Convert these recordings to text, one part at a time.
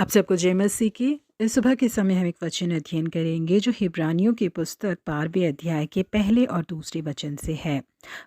आप सबको जय मसीह की। इस सुबह के समय हम एक वचन अध्ययन करेंगे जो हिब्रानियों की पुस्तक 12वें अध्याय के पहले और दूसरे वचन से है।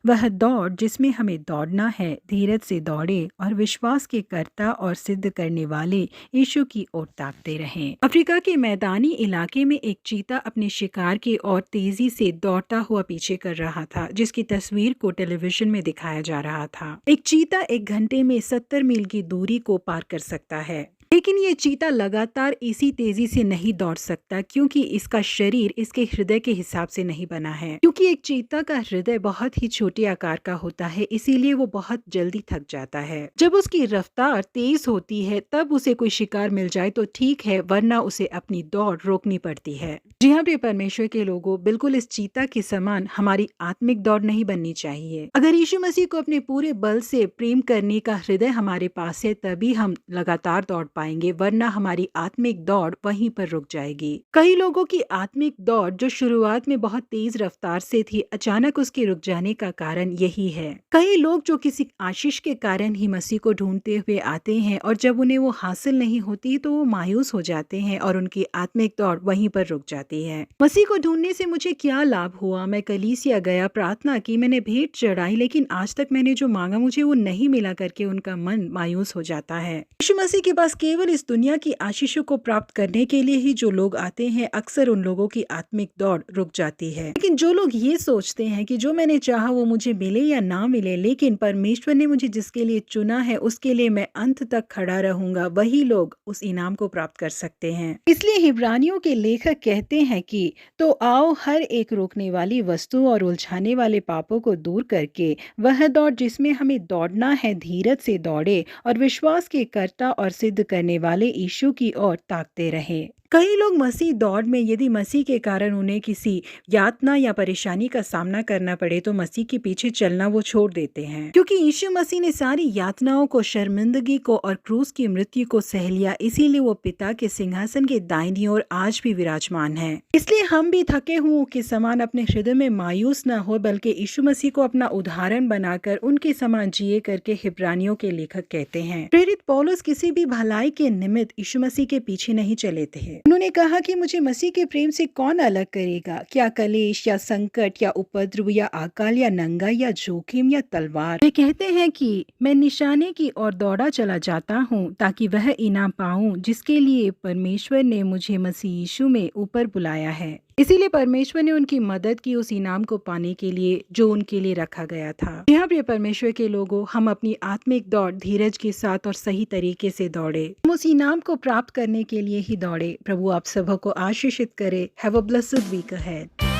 वह दौड़ जिसमें हमें दौड़ना है, धीरज से दौड़े और विश्वास के कर्ता और सिद्ध करने वाले यीशु की ओर ताकते रहें। अफ्रीका के मैदानी इलाके में एक चीता अपने शिकार की ओर तेजी से दौड़ता हुआ पीछे कर रहा था, जिसकी तस्वीर को टेलीविजन में दिखाया जा रहा था। एक चीता 1 घंटे में 70 मील की दूरी को पार कर सकता है, लेकिन ये चीता लगातार इसी तेजी से नहीं दौड़ सकता क्योंकि इसका शरीर इसके हृदय के हिसाब से नहीं बना है। क्योंकि एक चीता का हृदय बहुत ही छोटे आकार का होता है, इसीलिए वो बहुत जल्दी थक जाता है। जब उसकी रफ्तार तेज होती है तब उसे कोई शिकार मिल जाए तो ठीक है, वरना उसे अपनी दौड़ रोकनी पड़ती है। जी हाँ प्रिय परमेश्वर के लोगों, बिल्कुल इस चीता के समान हमारी आत्मिक दौड़ नहीं बननी चाहिए। अगर यीशु मसीह को अपने पूरे बल से प्रेम करने का हृदय हमारे पास है, तभी हम लगातार दौड़ पाएंगे, वरना हमारी आत्मिक दौड़ वहीं पर रुक जाएगी। कई लोगों की आत्मिक दौड़ जो शुरुआत में बहुत तेज रफ्तार से थी, अचानक उसके रुक जाने का कारण यही है। कई लोग जो किसी आशीष के कारण ही मसीह को ढूंढते हुए आते हैं और जब उन्हें वो हासिल नहीं होती तो वो मायूस हो जाते हैं और उनकी आत्मिक दौड़ वहीं पर रुक जाती है। मसीह को ढूंढने से मुझे क्या लाभ हुआ? मैं कलीसिया गया, प्रार्थना की, मैंने भेंट चढ़ाई, लेकिन आज तक मैंने जो मांगा मुझे वो नहीं मिला करके उनका मन मायूस हो जाता है। यीशु मसीह के पास केवल इस दुनिया की आशीषों को प्राप्त करने के लिए ही जो लोग आते हैं, अक्सर उन लोगों की आत्मिक दौड़ रुक जाती है। लेकिन जो लोग ये सोचते हैं कि जो मैंने चाहा वो मुझे मिले या ना मिले, लेकिन परमेश्वर ने मुझे जिसके लिए चुना है उसके लिए मैं अंत तक खड़ा रहूंगा, वही लोग उस इनाम को प्राप्त कर सकते हैं। इसलिए हिब्रानियों के लेखक कहते हैं कि तो आओ हर एक रोकने वाली वस्तु और उलझाने वाले पापों को दूर करके वह दौड़ जिसमें हमें दौड़ना है, धीरज से दौड़े और विश्वास के कर्ता और सिद्ध करने वाले यीशु की ओर ताकते रहे। कई लोग मसीह दौड़ में यदि मसीह के कारण उन्हें किसी यातना या परेशानी का सामना करना पड़े तो मसीह के पीछे चलना वो छोड़ देते हैं, क्योंकि यीशु मसीह ने सारी यातनाओं को, शर्मिंदगी को और क्रूस की मृत्यु को सह लिया। इसीलिए वो पिता के सिंहासन के दाहिनी ओर आज भी विराजमान है। इसलिए हम भी थके हुओं के समान अपने हृदय में मायूस न हो, बल्कि यीशु मसीह को अपना उदाहरण बनाकर उनके समान जिए करके हिब्रानियों के लेखक कहते हैं। प्रेरित पौलुस किसी भी भलाई के निमित्त यीशु मसीह के पीछे नहीं चले थे। उन्होंने कहा कि मुझे मसीह के प्रेम से कौन अलग करेगा? क्या कलेश या संकट या उपद्रव या अकाल या नंगा या जोखिम या तलवार? वे कहते हैं कि मैं निशाने की ओर दौड़ा चला जाता हूँ ताकि वह इनाम पाऊं जिसके लिए परमेश्वर ने मुझे मसीह यीशु में ऊपर बुलाया है। इसीलिए परमेश्वर ने उनकी मदद की उस इनाम को पाने के लिए जो उनके लिए रखा गया था। यहाँ प्रिय परमेश्वर के लोगों, हम अपनी आत्मिक दौड़ धीरज के साथ और सही तरीके से दौड़े, हम उस इनाम को प्राप्त करने के लिए ही दौड़े। प्रभु आप सबको आशीषित करे। Have a blessed week ahead.